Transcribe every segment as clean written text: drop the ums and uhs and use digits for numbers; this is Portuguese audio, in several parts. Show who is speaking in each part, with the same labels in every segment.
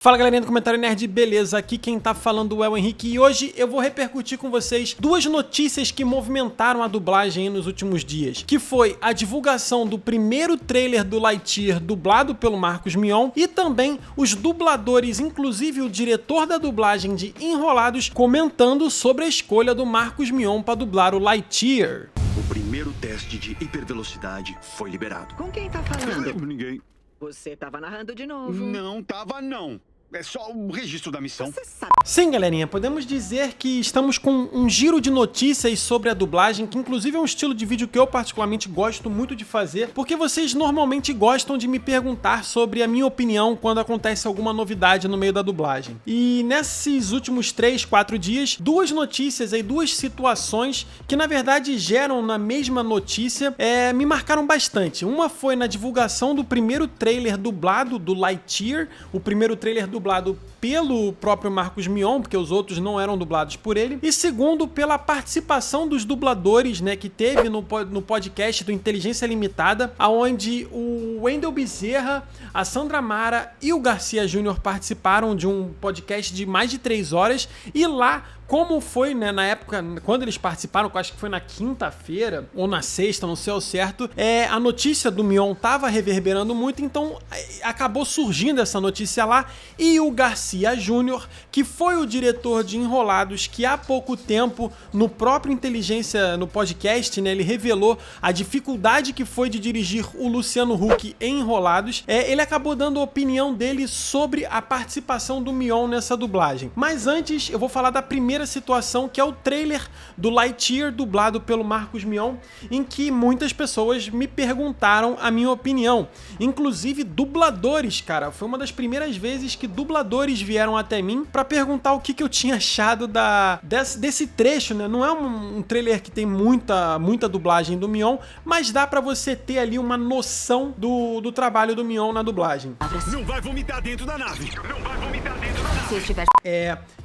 Speaker 1: Fala galerinha do Comentário Nerd, beleza? Aqui quem tá falando é o Henrique e hoje eu vou repercutir com vocês duas notícias que movimentaram a dublagem nos últimos dias, que foi a divulgação do primeiro trailer do Lightyear dublado pelo Marcos Mion e também os dubladores, inclusive o diretor da dublagem de Enrolados, comentando sobre a escolha do Marcos Mion para dublar o Lightyear.
Speaker 2: O primeiro teste de hipervelocidade foi liberado.
Speaker 3: Com quem tá falando?
Speaker 2: Ninguém.
Speaker 3: Você tava narrando de novo.
Speaker 2: Não tava, não. É só o registro da missão.
Speaker 3: Você sabe.
Speaker 1: Sim, galerinha, podemos dizer que estamos com um giro de notícias sobre a dublagem, que inclusive é um estilo de vídeo que eu particularmente gosto muito de fazer, porque vocês normalmente gostam de me perguntar sobre a minha opinião quando acontece alguma novidade no meio da dublagem. E nesses últimos 3, 4 dias, duas notícias aí, duas situações que na verdade geram na mesma notícia, me marcaram bastante. Uma foi na divulgação do primeiro trailer dublado do Lightyear, o primeiro trailer dublado pelo próprio Marcos Mion, porque os outros não eram dublados por ele, e segundo, pela participação dos dubladores, né, que teve no podcast do Inteligência Limitada, onde o Wendel Bezerra, a Sandra Mara e o Garcia Júnior participaram de um podcast de mais de 3 horas, e lá, como foi, né, na época, quando eles participaram, que eu acho que foi na quinta-feira ou na sexta, não sei ao certo, a notícia do Mion tava reverberando muito, então acabou surgindo essa notícia lá, e o Garcia Júnior, que foi o diretor de Enrolados, que há pouco tempo, no próprio Inteligência, no podcast, né, ele revelou a dificuldade que foi de dirigir o Luciano Huck em Enrolados, ele acabou dando a opinião dele sobre a participação do Mion nessa dublagem. Mas antes, eu vou falar da primeira situação, que é o trailer do Lightyear dublado pelo Marcos Mion, em que muitas pessoas me perguntaram a minha opinião, inclusive dubladores, cara. Foi uma das primeiras vezes que dubladores vieram até mim pra perguntar o que eu tinha achado desse trecho, né? Não é um trailer que tem muita dublagem do Mion, mas dá pra você ter ali uma noção do trabalho do Mion na dublagem.
Speaker 2: Não vai vomitar dentro da nave. Não vai vomitar dentro da nave.
Speaker 3: Se eu tiver...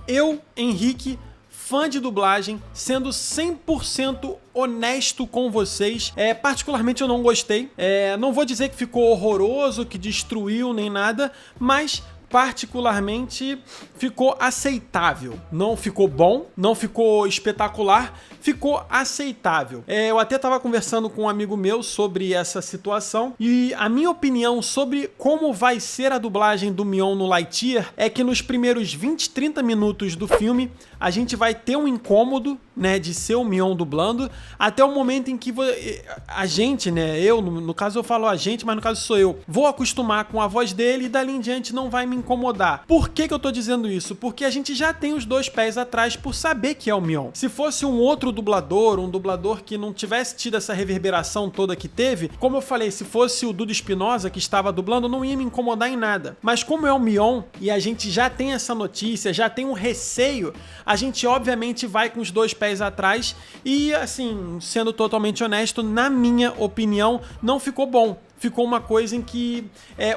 Speaker 1: Eu, Henrique, fã de dublagem, sendo 100% honesto com vocês, particularmente eu não gostei, não vou dizer que ficou horroroso, que destruiu nem nada, mas particularmente ficou aceitável. Não ficou bom, não ficou espetacular, ficou aceitável. Eu até estava conversando com um amigo meu sobre essa situação e a minha opinião sobre como vai ser a dublagem do Mion no Lightyear é que nos primeiros 20, 30 minutos do filme a gente vai ter um incômodo, né, de ser o Mion dublando, até o momento em que a gente, né, eu, no caso eu falo a gente, mas no caso sou eu, vou acostumar com a voz dele e dali em diante não vai me incomodar. Por que eu tô dizendo isso? Porque a gente já tem os dois pés atrás por saber que é o Mion. Se fosse um outro dublador, um dublador que não tivesse tido essa reverberação toda que teve, como eu falei, se fosse o Dudu Espinosa que estava dublando, não ia me incomodar em nada. Mas como é o Mion e a gente já tem essa notícia, já tem um receio, a gente obviamente vai com os dois pés atrás e, assim, sendo totalmente honesto, na minha opinião, não ficou bom. Ficou uma coisa em que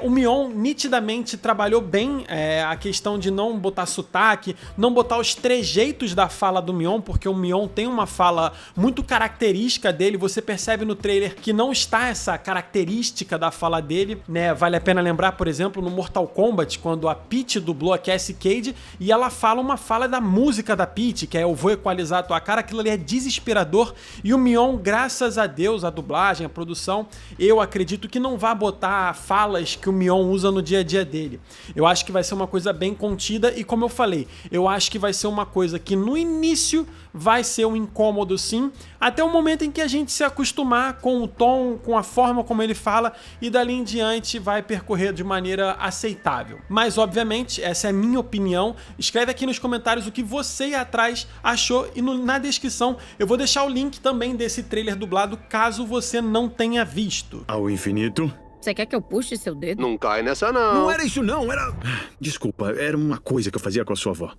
Speaker 1: o Mion nitidamente trabalhou bem a questão de não botar sotaque, não botar os trejeitos da fala do Mion, porque o Mion tem uma fala muito característica dele, você percebe no trailer que não está essa característica da fala dele, né? Vale a pena lembrar, por exemplo, no Mortal Kombat, quando a Peach dublou a Cassie Cage e ela fala uma fala da música da Peach, que é eu vou equalizar a tua cara, aquilo ali é desesperador, e o Mion, graças a Deus, a dublagem, a produção, eu acredito que não vai botar falas que o Mion usa no dia a dia dele. Eu acho que vai ser uma coisa bem contida e, como eu falei, eu acho que vai ser uma coisa que no início vai ser um incômodo sim, até o momento em que a gente se acostumar com o tom, com a forma como ele fala e dali em diante vai percorrer de maneira aceitável. Mas obviamente, essa é a minha opinião. Escreve aqui nos comentários o que você aí atrás achou e na descrição eu vou deixar o link também desse trailer dublado caso você não tenha visto.
Speaker 2: Ao infinito.
Speaker 4: Você quer que eu puxe seu dedo?
Speaker 5: Não cai nessa, não.
Speaker 2: Não era isso, não. Era... Desculpa, era uma coisa que eu fazia com a sua avó.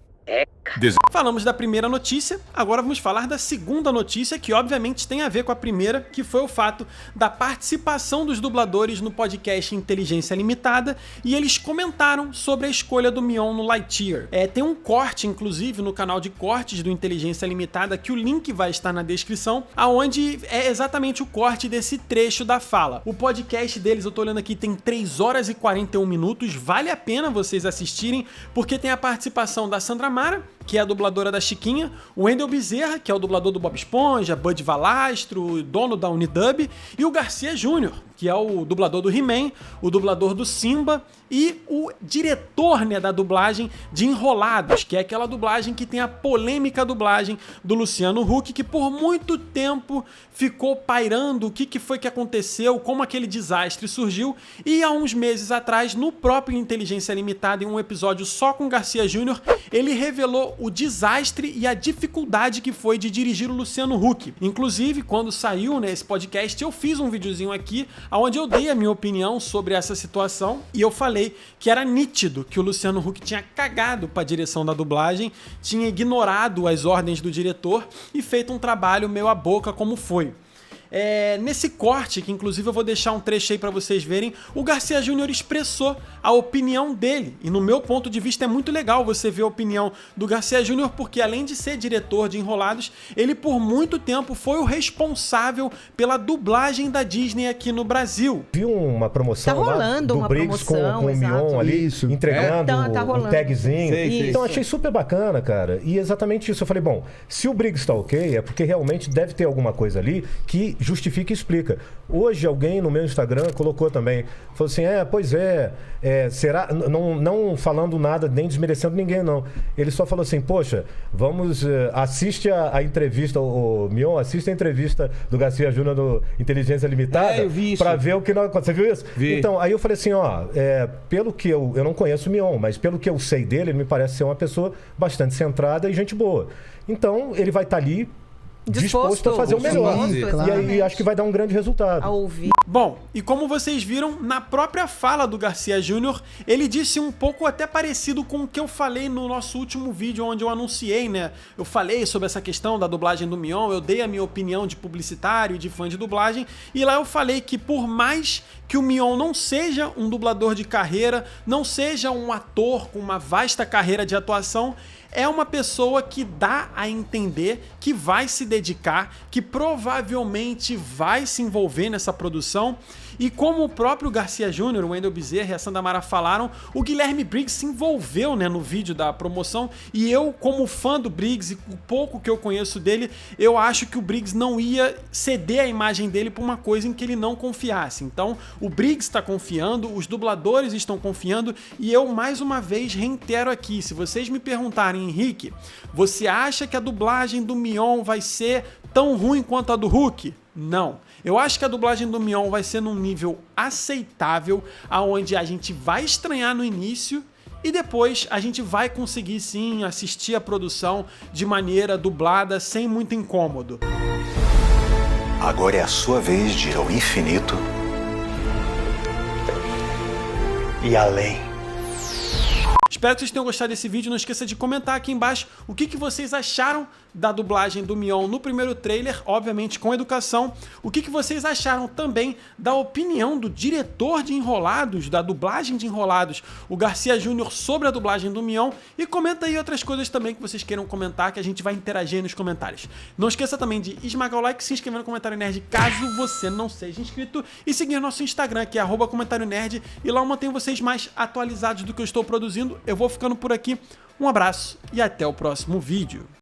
Speaker 1: Falamos da primeira notícia, agora vamos falar da segunda notícia, que obviamente tem a ver com a primeira, que foi o fato da participação dos dubladores no podcast Inteligência Limitada, e eles comentaram sobre a escolha do Mion no Lightyear. Tem um corte, inclusive, no canal de cortes do Inteligência Limitada, que o link vai estar na descrição, aonde é exatamente o corte desse trecho da fala. O podcast deles, eu tô olhando aqui, tem 3 horas e 41 minutos, vale a pena vocês assistirem, porque tem a participação da Sandra Mara, que é a dubladora da Chiquinha, o Wendel Bezerra, que é o dublador do Bob Esponja, Bud Valastro, dono da Unidub, e o Garcia Júnior, que é o dublador do He-Man, o dublador do Simba e o diretor, né, da dublagem de Enrolados, que é aquela dublagem que tem a polêmica dublagem do Luciano Huck, que por muito tempo ficou pairando o que foi que aconteceu, como aquele desastre surgiu, e há uns meses atrás, no próprio Inteligência Limitada, em um episódio só com Garcia Júnior, ele revelou o desastre e a dificuldade que foi de dirigir o Luciano Huck. Inclusive, quando saiu, né, esse podcast, eu fiz um videozinho aqui onde eu dei a minha opinião sobre essa situação e eu falei que era nítido que o Luciano Huck tinha cagado para a direção da dublagem, tinha ignorado as ordens do diretor e feito um trabalho meio a boca como foi. Nesse corte, que inclusive eu vou deixar um trecho aí pra vocês verem, o Garcia Júnior expressou a opinião dele, e no meu ponto de vista é muito legal você ver a opinião do Garcia Júnior, porque além de ser diretor de Enrolados, ele por muito tempo foi o responsável pela dublagem da Disney aqui no Brasil.
Speaker 5: Vi uma promoção
Speaker 6: tá rolando
Speaker 5: lá do Briggs com o Mion ali, entregando um tagzinho. Então achei super bacana, cara, e exatamente isso. Eu falei, bom, se o Briggs tá ok, é porque realmente deve ter alguma coisa ali que justifica e explica. Hoje alguém no meu Instagram colocou também, falou assim, será, não falando nada, nem desmerecendo ninguém não, ele só falou assim, poxa, vamos, assiste a entrevista, o Mion, assiste a entrevista do Garcia Júnior no Inteligência Limitada, pra ver o que nós, você viu isso? Vi. Então, aí eu falei assim, pelo que eu não conheço o Mion, mas pelo que eu sei dele, ele me parece ser uma pessoa bastante centrada e gente boa. Então, ele vai estar ali disposto a fazer o melhor. E aí acho que vai dar um grande resultado.
Speaker 6: A ouvir.
Speaker 1: Bom, e como vocês viram, na própria fala do Garcia Júnior, ele disse um pouco até parecido com o que eu falei no nosso último vídeo, onde eu anunciei, né? Eu falei sobre essa questão da dublagem do Mion, eu dei a minha opinião de publicitário e de fã de dublagem, e lá eu falei que por mais que o Mion não seja um dublador de carreira, não seja um ator com uma vasta carreira de atuação, é uma pessoa que dá a entender que vai se dedicar, que provavelmente vai se envolver nessa produção. E como o próprio Garcia Júnior, o Wendel Bezerra e a Sandra Mara falaram, o Guilherme Briggs se envolveu, né, no vídeo da promoção, e eu, como fã do Briggs e o pouco que eu conheço dele, eu acho que o Briggs não ia ceder a imagem dele por uma coisa em que ele não confiasse. Então, o Briggs está confiando, os dubladores estão confiando, e eu, mais uma vez, reitero aqui, se vocês me perguntarem, Henrique, você acha que a dublagem do Mion vai ser tão ruim quanto a do Huck? Não. Eu acho que a dublagem do Mion vai ser num nível aceitável, aonde a gente vai estranhar no início e depois a gente vai conseguir sim assistir a produção de maneira dublada, sem muito incômodo.
Speaker 7: Agora é a sua vez de ir ao infinito e além.
Speaker 1: Espero que vocês tenham gostado desse vídeo. Não esqueça de comentar aqui embaixo o que vocês acharam da dublagem do Mion no primeiro trailer, obviamente com educação. O que vocês acharam também da opinião do diretor de Enrolados, da dublagem de Enrolados, o Garcia Júnior, sobre a dublagem do Mion. E comenta aí outras coisas também que vocês queiram comentar, que a gente vai interagir aí nos comentários. Não esqueça também de esmagar o like, se inscrever no Comentário Nerd caso você não seja inscrito, e seguir nosso Instagram, que é @comentário-nerd, e lá eu mantenho vocês mais atualizados do que eu estou produzindo. Eu vou ficando por aqui. Um abraço e até o próximo vídeo.